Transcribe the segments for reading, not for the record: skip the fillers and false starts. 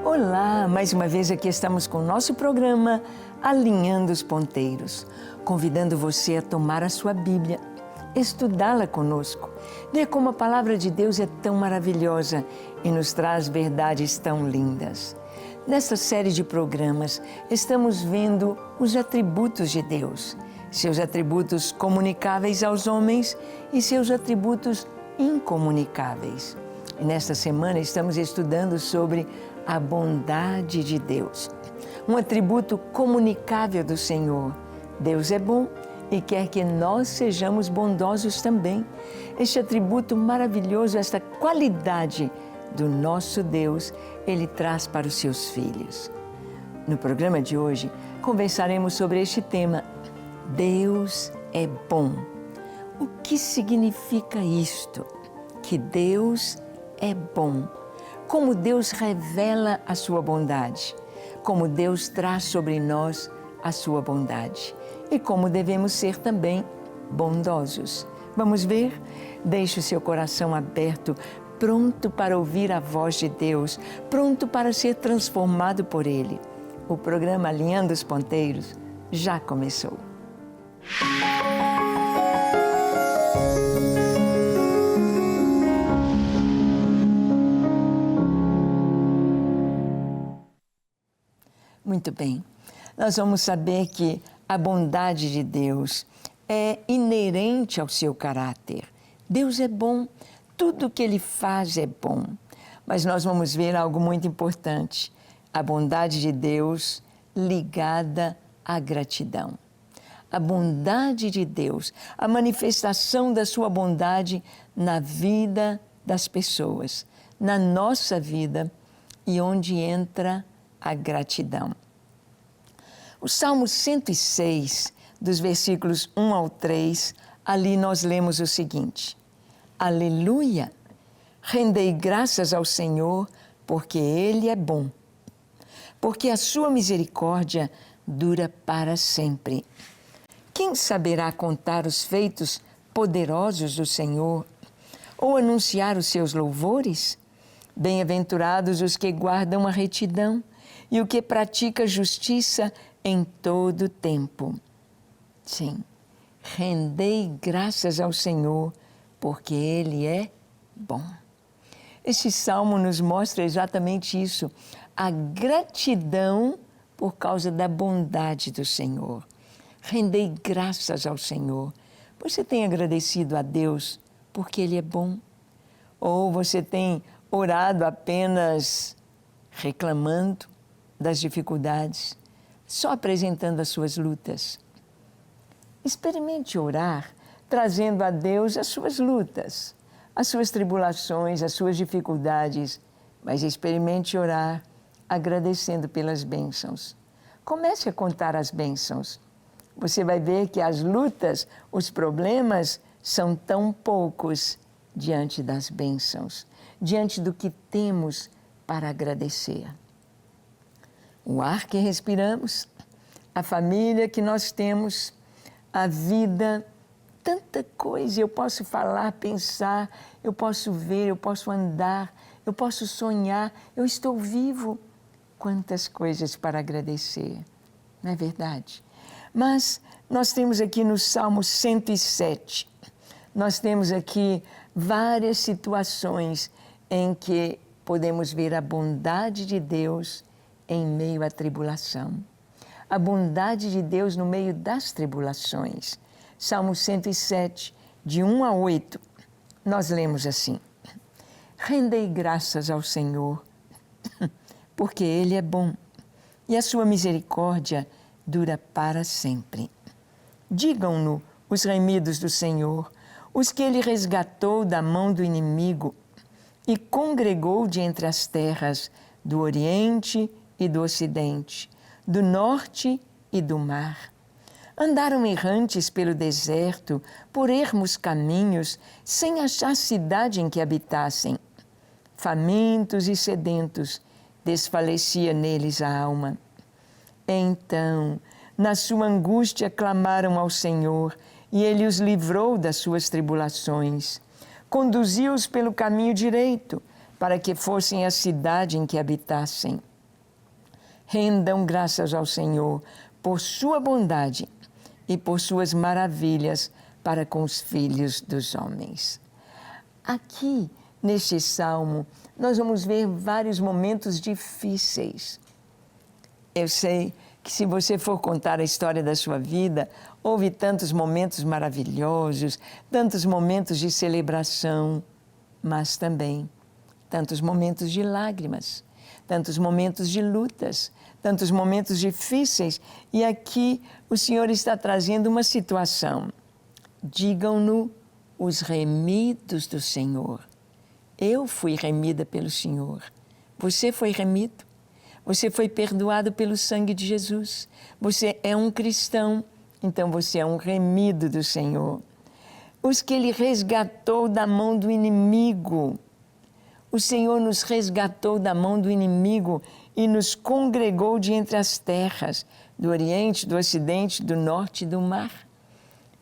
Olá, mais uma vez aqui estamos com o nosso programa Alinhando os Ponteiros, convidando você a tomar a sua Bíblia, estudá-la conosco, ver como a Palavra de Deus é tão maravilhosa e nos traz verdades tão lindas. Nesta série de programas, estamos vendo os atributos de Deus, seus atributos comunicáveis aos homens e seus atributos incomunicáveis. E nesta semana estamos estudando sobre a bondade de Deus, um atributo comunicável do Senhor. Deus é bom e quer que nós sejamos bondosos também. Este atributo maravilhoso, esta qualidade do nosso Deus, Ele traz para os seus filhos. No programa de hoje, conversaremos sobre este tema, Deus é bom. O que significa isto? Que Deus é bom. Como Deus revela a sua bondade, como Deus traz sobre nós a sua bondade e como devemos ser também bondosos. Vamos ver? Deixe o seu coração aberto, pronto para ouvir a voz de Deus, pronto para ser transformado por Ele. O programa Alinhando os Ponteiros já começou. Muito bem, nós vamos saber que a bondade de Deus é inerente ao seu caráter. Deus é bom, tudo que Ele faz é bom. Mas nós vamos ver algo muito importante, a bondade de Deus ligada à gratidão. A bondade de Deus, a manifestação da sua bondade na vida das pessoas, na nossa vida e onde entra a gratidão. O Salmo 106, dos versículos 1 ao 3, ali nós lemos o seguinte: Aleluia! Rendei graças ao Senhor, porque Ele é bom, porque a sua misericórdia dura para sempre. Quem saberá contar os feitos poderosos do Senhor, ou anunciar os seus louvores? Bem-aventurados os que guardam a retidão e o que pratica justiça em todo tempo. Sim, rendei graças ao Senhor, porque Ele é bom. Este salmo nos mostra exatamente isso, a gratidão por causa da bondade do Senhor. Rendei graças ao Senhor. Você tem agradecido a Deus porque Ele é bom? Ou você tem orado apenas reclamando das dificuldades, só apresentando as suas lutas? Experimente orar, trazendo a Deus as suas lutas, as suas tribulações, as suas dificuldades, mas experimente orar agradecendo pelas bênçãos. Comece a contar as bênçãos. Você vai ver que as lutas, os problemas são tão poucos diante das bênçãos, diante do que temos para agradecer. O ar que respiramos, a família que nós temos, a vida, tanta coisa. Eu posso falar, pensar, eu posso ver, eu posso andar, eu posso sonhar, eu estou vivo. Quantas coisas para agradecer, não é verdade? Mas nós temos aqui no Salmo 107, nós temos aqui várias situações em que podemos ver a bondade de Deus em meio à tribulação. A bondade de Deus no meio das tribulações. Salmo 107, de 1 a 8, nós lemos assim: Rendei graças ao Senhor, porque Ele é bom, e a sua misericórdia dura para sempre. Digam-no os remidos do Senhor, os que Ele resgatou da mão do inimigo e congregou de entre as terras do Oriente e do Ocidente, do Norte e do mar. Andaram errantes pelo deserto, por ermos caminhos, sem achar cidade em que habitassem. Famintos e sedentos, desfalecia neles a alma. Então, na sua angústia, clamaram ao Senhor, e Ele os livrou das suas tribulações. Conduziu-os pelo caminho direito, para que fossem à cidade em que habitassem. Rendam graças ao Senhor por sua bondade e por suas maravilhas para com os filhos dos homens. Aqui, neste salmo, nós vamos ver vários momentos difíceis. Eu sei que se você for contar a história da sua vida, houve tantos momentos maravilhosos, tantos momentos de celebração, mas também tantos momentos de lágrimas, tantos momentos de lutas, tantos momentos difíceis. E aqui o Senhor está trazendo uma situação. Digam-no os remidos do Senhor. Eu fui remida pelo Senhor. Você foi remido? Você foi perdoado pelo sangue de Jesus. Você é um cristão, então você é um remido do Senhor. Os que Ele resgatou da mão do inimigo. O Senhor nos resgatou da mão do inimigo e nos congregou de entre as terras, do Oriente, do Ocidente, do Norte e do mar.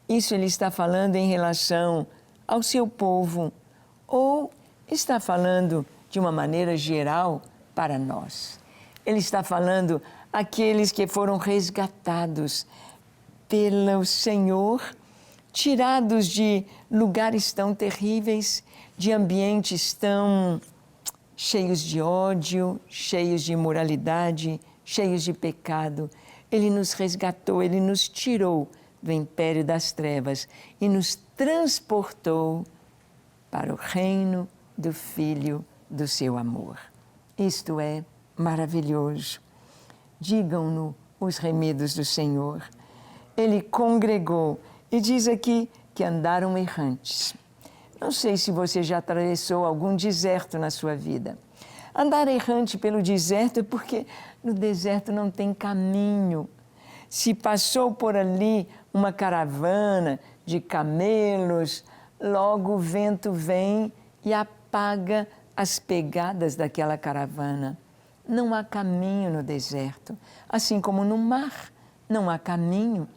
Isso Ele está falando em relação ao seu povo, ou está falando de uma maneira geral para nós. Ele está falando aqueles que foram resgatados pelo Senhor, tirados de lugares tão terríveis, de ambientes tão cheios de ódio, cheios de imoralidade, cheios de pecado. Ele nos resgatou, Ele nos tirou do império das trevas e nos transportou para o reino do Filho do seu amor. Isto é maravilhoso. Digam-no os remidos do Senhor. Ele congregou e diz aqui que andaram errantes. Não sei se você já atravessou algum deserto na sua vida. Andar errante pelo deserto é porque no deserto não tem caminho. Se passou por ali uma caravana de camelos, logo o vento vem e apaga as pegadas daquela caravana. Não há caminho no deserto, assim como no mar não há caminho.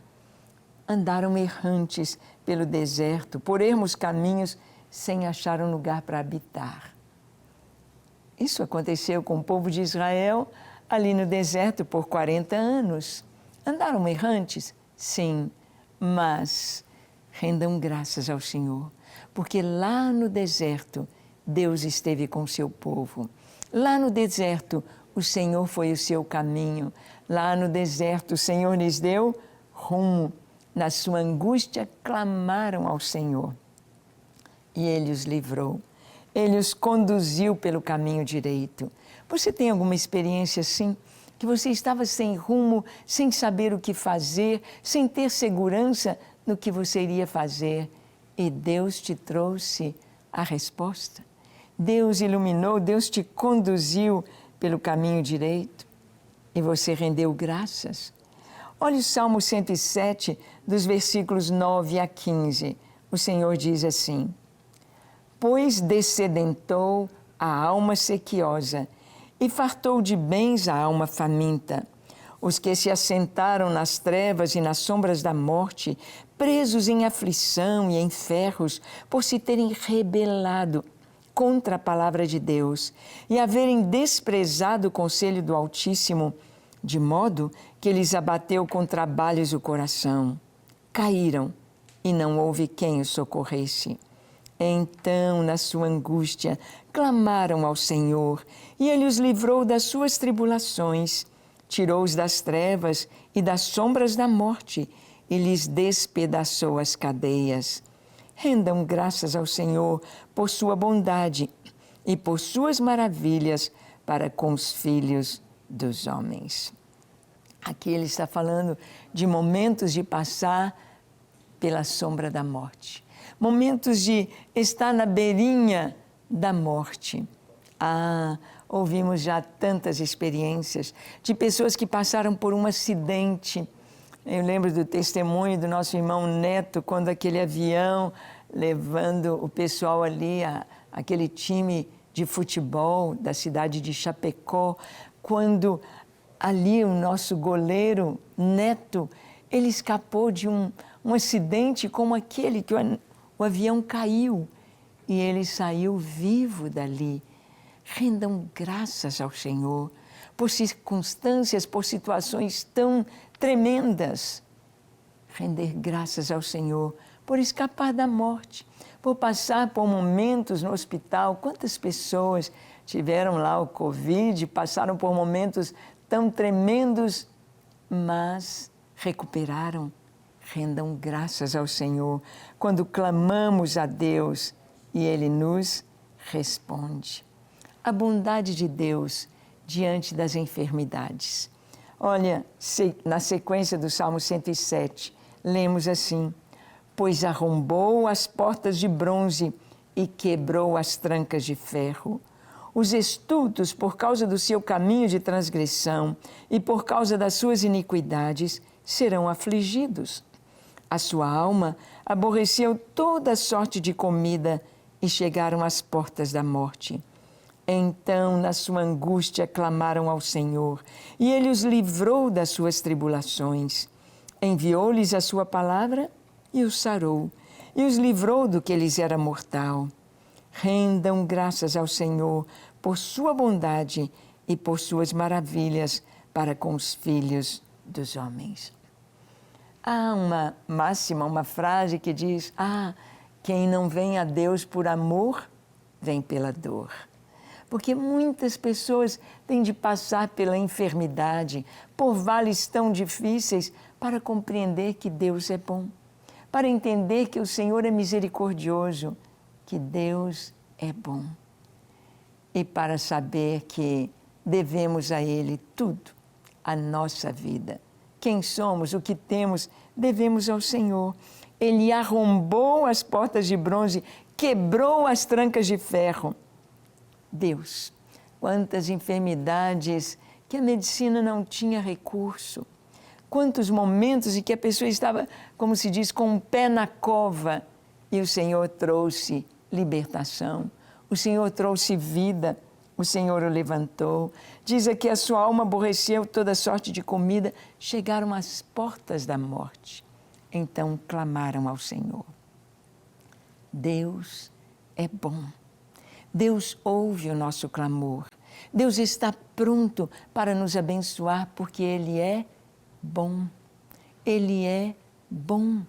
Andaram errantes pelo deserto, por ermos caminhos, sem achar um lugar para habitar. Isso aconteceu com o povo de Israel ali no deserto por 40 anos. Andaram errantes? Sim, mas rendam graças ao Senhor, porque lá no deserto Deus esteve com o seu povo. Lá no deserto o Senhor foi o seu caminho. Lá no deserto o Senhor lhes deu rumo. Na sua angústia clamaram ao Senhor e Ele os livrou. Ele os conduziu pelo caminho direito. Você tem alguma experiência assim? Que você estava sem rumo, sem saber o que fazer, sem ter segurança no que você iria fazer e Deus te trouxe a resposta? Deus iluminou, Deus te conduziu pelo caminho direito e você rendeu graças. Olha o Salmo 107, dos versículos 9 a 15. O Senhor diz assim: pois dessedentou a alma sequiosa e fartou de bens a alma faminta. Os que se assentaram nas trevas e nas sombras da morte, presos em aflição e em ferros, por se terem rebelado contra a palavra de Deus e haverem desprezado o conselho do Altíssimo, de modo que lhes abateu com trabalhos o coração. Caíram e não houve quem os socorresse. Então, na sua angústia, clamaram ao Senhor, e Ele os livrou das suas tribulações, tirou-os das trevas e das sombras da morte, e lhes despedaçou as cadeias. Rendam graças ao Senhor por sua bondade e por suas maravilhas para com os filhos dos homens. Aqui ele está falando de momentos de passar pela sombra da morte. Momentos de estar na beirinha da morte. Ouvimos já tantas experiências de pessoas que passaram por um acidente. Eu lembro do testemunho do nosso irmão Neto, quando aquele avião levando o pessoal ali, aquele time de futebol da cidade de Chapecó, quando ali o nosso goleiro Neto, ele escapou de um acidente como aquele que o avião caiu e ele saiu vivo dali. Rendam graças ao Senhor por circunstâncias, por situações tão tremendas. Render graças ao Senhor por escapar da morte, por passar por momentos no hospital. Quantas pessoas tiveram lá o Covid, passaram por momentos tão tremendos, mas recuperaram. Rendam graças ao Senhor quando clamamos a Deus e Ele nos responde. A bondade de Deus diante das enfermidades. Olha, na sequência do Salmo 107, lemos assim: pois arrombou as portas de bronze e quebrou as trancas de ferro. Os estultos, por causa do seu caminho de transgressão e por causa das suas iniquidades, serão afligidos. A sua alma aborreceu toda sorte de comida e chegaram às portas da morte. Então, na sua angústia, clamaram ao Senhor, e Ele os livrou das suas tribulações. Enviou-lhes a sua palavra e os sarou, e os livrou do que lhes era mortal. Rendam graças ao Senhor por sua bondade e por suas maravilhas para com os filhos dos homens. Há uma máxima, uma frase que diz: quem não vem a Deus por amor, vem pela dor. Porque muitas pessoas têm de passar pela enfermidade, por vales tão difíceis, para compreender que Deus é bom, para entender que o Senhor é misericordioso, que Deus é bom. E para saber que devemos a Ele tudo, a nossa vida. Quem somos, o que temos, devemos ao Senhor. Ele arrombou as portas de bronze, quebrou as trancas de ferro. Deus, quantas enfermidades que a medicina não tinha recurso. Quantos momentos em que a pessoa estava, como se diz, com um pé na cova. E o Senhor trouxe libertação, o Senhor trouxe vida, o Senhor o levantou. Diz aqui: a sua alma aborreceu toda sorte de comida, chegaram às portas da morte. Então clamaram ao Senhor. Deus é bom. Deus ouve o nosso clamor. Deus está pronto para nos abençoar porque Ele é bom. Ele é bom.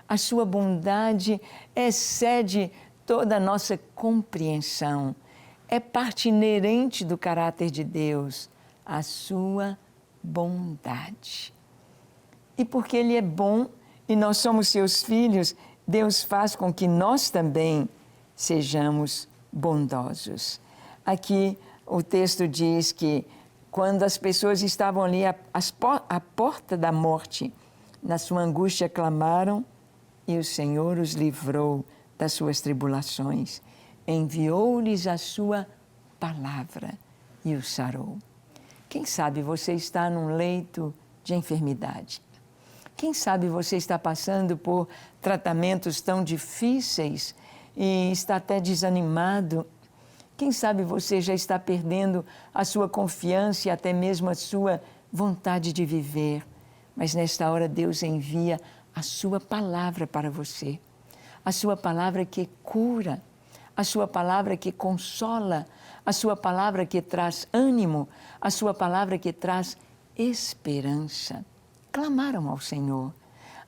A sua bondade excede toda a nossa compreensão. É parte inerente do caráter de Deus, a sua bondade. E porque Ele é bom e nós somos seus filhos, Deus faz com que nós também sejamos bondosos. Aqui o texto diz que quando as pessoas estavam ali à porta da morte, na sua angústia clamaram e o Senhor os livrou das suas tribulações. Enviou-lhes a sua palavra e os sarou. Quem sabe você está num leito de enfermidade. Quem sabe você está passando por tratamentos tão difíceis e está até desanimado. Quem sabe você já está perdendo a sua confiança e até mesmo a sua vontade de viver. Mas nesta hora Deus envia a sua palavra para você. A sua palavra que cura, a sua palavra que consola, a sua palavra que traz ânimo, a sua palavra que traz esperança. Clamaram ao Senhor.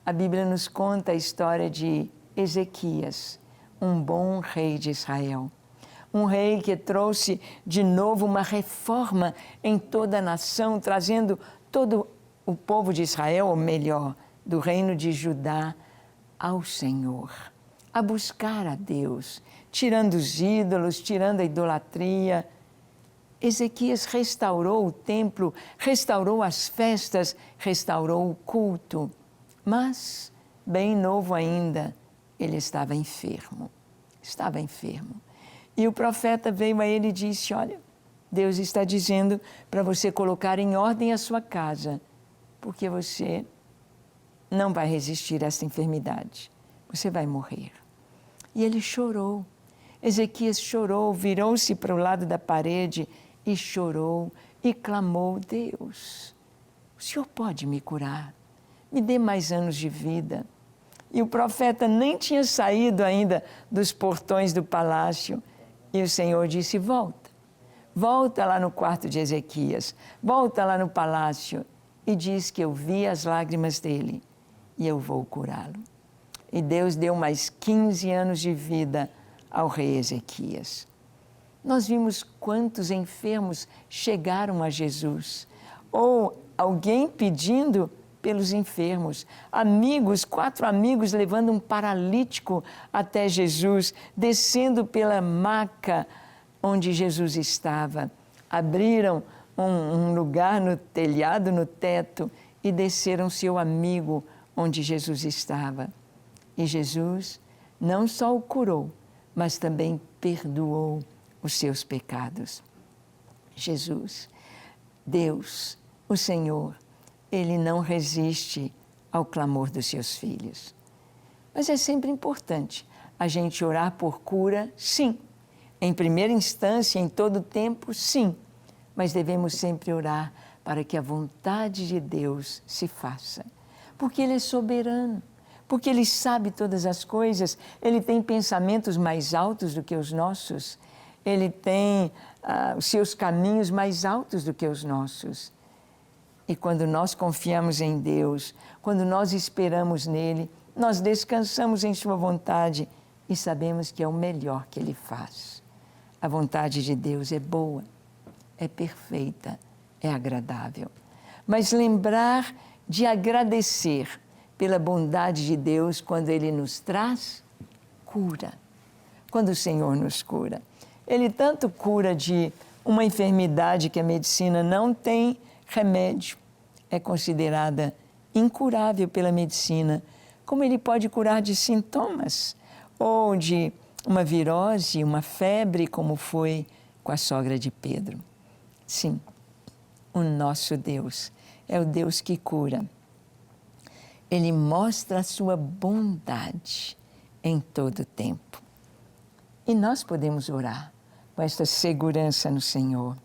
A Bíblia nos conta a história de Ezequias, um bom rei de Israel. Um rei que trouxe de novo uma reforma em toda a nação, trazendo todo o povo de Israel, ou melhor, do reino de Judá, ao Senhor, a buscar a Deus, tirando os ídolos, tirando a idolatria. Ezequias restaurou o templo, restaurou as festas, restaurou o culto. Mas, bem novo ainda, ele estava enfermo. Estava enfermo. E o profeta veio a ele e disse: olha, Deus está dizendo para você colocar em ordem a sua casa, porque você não vai resistir a esta enfermidade. Você vai morrer. E ele chorou. Ezequias chorou, virou-se para o lado da parede e chorou e clamou: Deus, o Senhor pode me curar? Me dê mais anos de vida. E o profeta nem tinha saído ainda dos portões do palácio. E o Senhor disse: volta, volta lá no quarto de Ezequias, volta lá no palácio e diz que eu vi as lágrimas dele e eu vou curá-lo. E Deus deu mais 15 anos de vida ao rei Ezequias. Nós vimos quantos enfermos chegaram a Jesus, ou alguém pedindo pelos enfermos, amigos, 4 amigos levando um paralítico até Jesus, descendo pela maca onde Jesus estava. Abriram um lugar no telhado, no teto, e desceram seu amigo onde Jesus estava. E Jesus não só o curou, mas também perdoou os seus pecados. Jesus, Deus, o Senhor, Ele não resiste ao clamor dos seus filhos. Mas é sempre importante a gente orar por cura, sim. Em primeira instância, em todo tempo, sim. Mas devemos sempre orar para que a vontade de Deus se faça. Porque Ele é soberano, porque Ele sabe todas as coisas, Ele tem pensamentos mais altos do que os nossos, Ele tem os seus caminhos mais altos do que os nossos. E quando nós confiamos em Deus, quando nós esperamos nele, nós descansamos em sua vontade e sabemos que é o melhor que Ele faz. A vontade de Deus é boa, é perfeita, é agradável. Mas lembrar de agradecer pela bondade de Deus quando Ele nos traz cura. Quando o Senhor nos cura. Ele tanto cura de uma enfermidade que a medicina não tem remédio, é considerada incurável pela medicina, como Ele pode curar de sintomas, ou de uma virose, uma febre, como foi com a sogra de Pedro. Sim, o nosso Deus é o Deus que cura. Ele mostra a sua bondade em todo o tempo. E nós podemos orar com esta segurança no Senhor.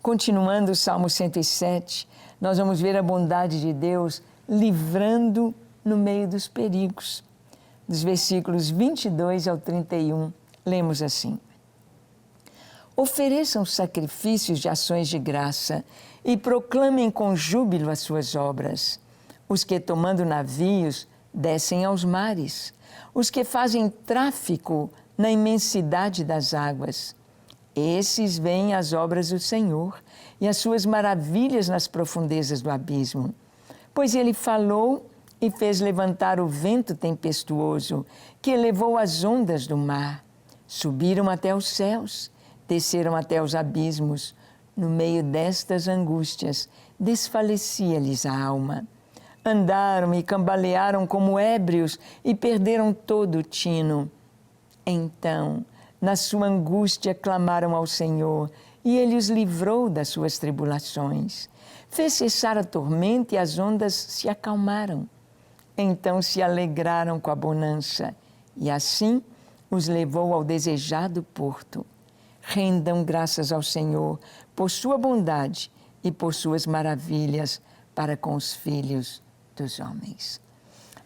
Continuando o Salmo 107, nós vamos ver a bondade de Deus livrando no meio dos perigos. Dos versículos 22 ao 31, lemos assim: Ofereçam sacrifícios de ações de graça e proclamem com júbilo as suas obras. Os que, tomando navios, descem aos mares. Os que fazem tráfico na imensidade das águas. Esses veem as obras do Senhor e as suas maravilhas nas profundezas do abismo. Pois Ele falou e fez levantar o vento tempestuoso, que elevou as ondas do mar. Subiram até os céus, desceram até os abismos. No meio destas angústias, desfalecia-lhes a alma. Andaram e cambalearam como ébrios e perderam todo o tino. Então, na sua angústia, clamaram ao Senhor, e Ele os livrou das suas tribulações. Fez cessar a tormenta e as ondas se acalmaram. Então se alegraram com a bonança, e assim os levou ao desejado porto. Rendam graças ao Senhor por sua bondade e por suas maravilhas para com os filhos dos homens.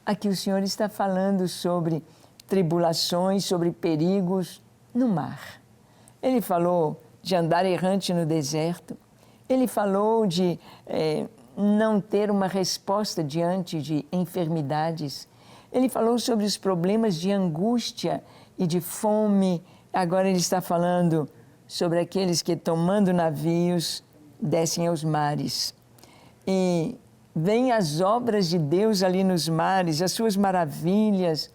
Aqui o Senhor está falando sobre tribulações, sobre perigos no mar. Ele falou de andar errante no deserto. Ele falou de não ter uma resposta diante de enfermidades. Ele falou sobre os problemas de angústia e de fome. Agora ele está falando sobre aqueles que, tomando navios, descem aos mares. E vêm as obras de Deus ali nos mares, as suas maravilhas,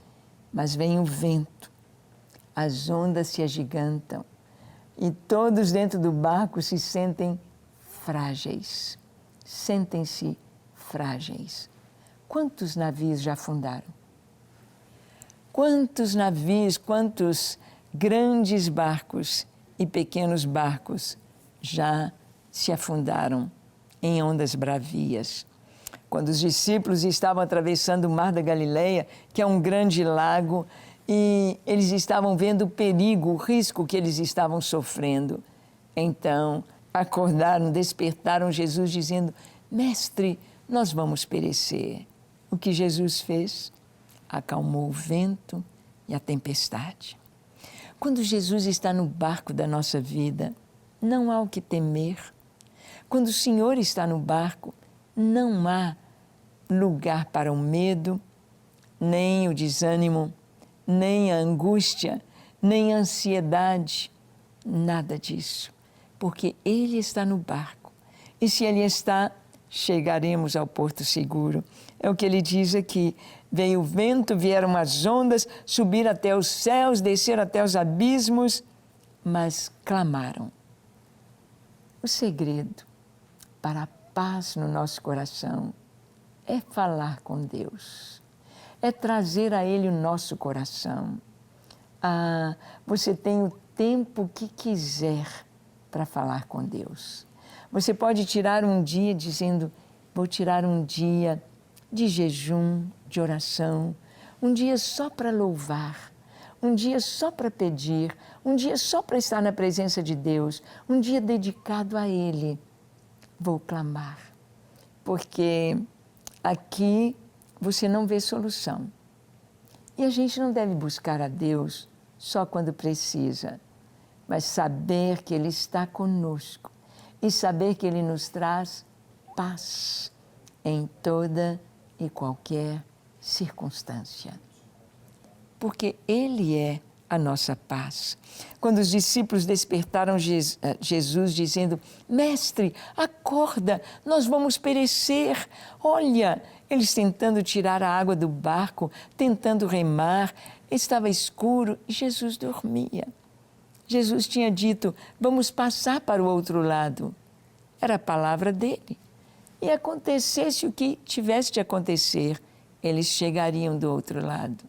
mas vem o vento, as ondas se agigantam e todos dentro do barco se sentem frágeis, sentem-se frágeis. Quantos navios já afundaram? Quantos navios, quantos grandes barcos e pequenos barcos já se afundaram em ondas bravias? Quando os discípulos estavam atravessando o Mar da Galileia, que é um grande lago, e eles estavam vendo o perigo, o risco que eles estavam sofrendo. Então, acordaram, despertaram Jesus dizendo: Mestre, nós vamos perecer. O que Jesus fez? Acalmou o vento e a tempestade. Quando Jesus está no barco da nossa vida, não há o que temer. Quando o Senhor está no barco, não há lugar para o medo, nem o desânimo, nem a angústia, nem a ansiedade, nada disso, porque Ele está no barco. E se Ele está, chegaremos ao porto seguro. É o que Ele diz aqui: veio o vento, vieram as ondas, subir até os céus, descer até os abismos, mas clamaram. O segredo para a paz no nosso coração é falar com Deus, é trazer a Ele o nosso coração. Você tem o tempo que quiser para falar com Deus. Você pode tirar um dia dizendo: vou tirar um dia de jejum, de oração, um dia só para louvar, um dia só para pedir, um dia só para estar na presença de Deus, um dia dedicado a Ele. Vou clamar, porque aqui você não vê solução. E a gente não deve buscar a Deus só quando precisa, mas saber que Ele está conosco e saber que Ele nos traz paz em toda e qualquer circunstância. Porque Ele é a nossa paz. Quando os discípulos despertaram Jesus dizendo: Mestre, acorda, nós vamos perecer. Olha, eles tentando tirar a água do barco, tentando remar, estava escuro e Jesus dormia. Jesus tinha dito: vamos passar para o outro lado. Era a palavra dele. E acontecesse o que tivesse de acontecer, eles chegariam do outro lado.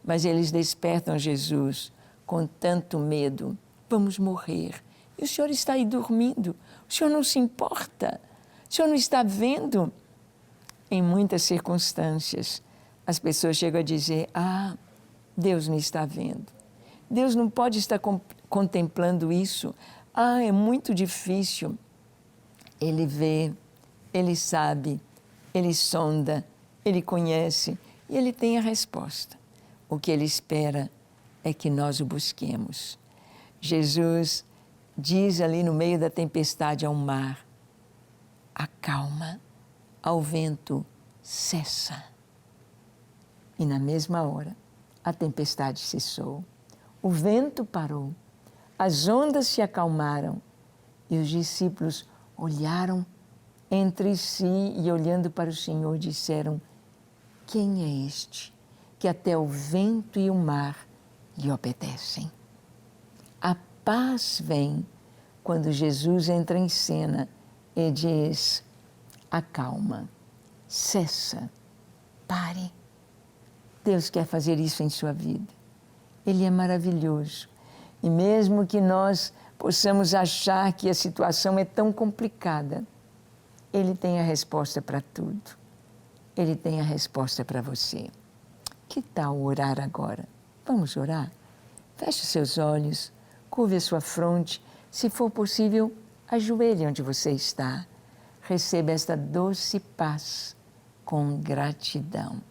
Mas eles despertam Jesus com tanto medo. Vamos morrer. E o Senhor está aí dormindo. O Senhor não se importa. O Senhor não está vendo. Em muitas circunstâncias, as pessoas chegam a dizer: Deus não está vendo. Deus não pode estar contemplando isso. É muito difícil. Ele vê, Ele sabe, Ele sonda, Ele conhece e Ele tem a resposta. O que Ele espera é que nós o busquemos. Jesus diz ali no meio da tempestade ao mar: acalma, ao vento cessa. E na mesma hora, a tempestade cessou, o vento parou, as ondas se acalmaram e os discípulos olharam entre si e, olhando para o Senhor, disseram: quem é este que até o vento e o mar lhe obedecem? A paz vem quando Jesus entra em cena e diz: acalma, cessa, pare. Deus quer fazer isso em sua vida. Ele é maravilhoso. E mesmo que nós possamos achar que a situação é tão complicada, Ele tem a resposta para tudo. Ele tem a resposta para você. Que tal orar agora? Vamos orar? Feche os seus olhos, curve a sua fronte. Se for possível, ajoelhe onde você está. Receba esta doce paz com gratidão.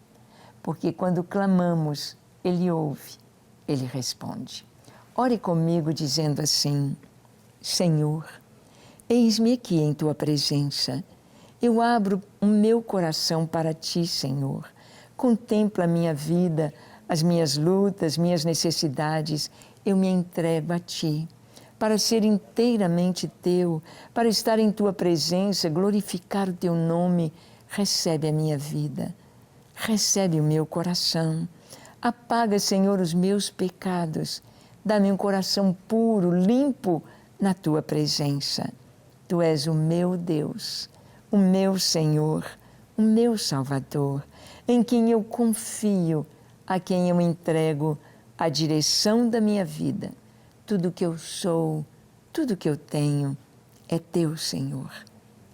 Porque quando clamamos, Ele ouve, Ele responde. Ore comigo dizendo assim: Senhor, eis-me aqui em Tua presença. Eu abro o meu coração para Ti, Senhor. Contempla a minha vida, as minhas lutas, minhas necessidades. Eu me entrego a Ti, para ser inteiramente Teu, para estar em Tua presença, glorificar o Teu nome. Recebe a minha vida, recebe o meu coração. Apaga, Senhor, os meus pecados. Dá-me um coração puro, limpo na Tua presença. Tu és o meu Deus, o meu Senhor, o meu Salvador, em quem eu confio, a quem eu entrego a direção da minha vida. Tudo que eu sou, tudo que eu tenho é Teu, Senhor,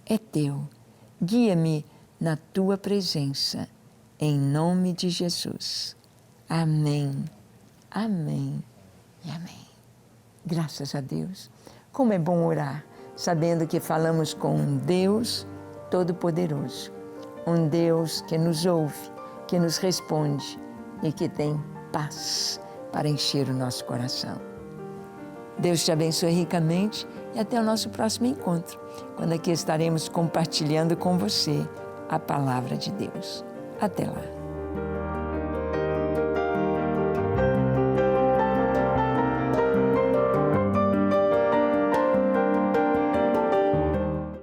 é Teu. Guia-me na Tua presença, em nome de Jesus. Amém, amém e amém. Graças a Deus. Como é bom orar, sabendo que falamos com um Deus Todo-Poderoso, um Deus que nos ouve, que nos responde e que tem paz para encher o nosso coração. Deus te abençoe ricamente e até o nosso próximo encontro, quando aqui estaremos compartilhando com você a palavra de Deus. Até lá.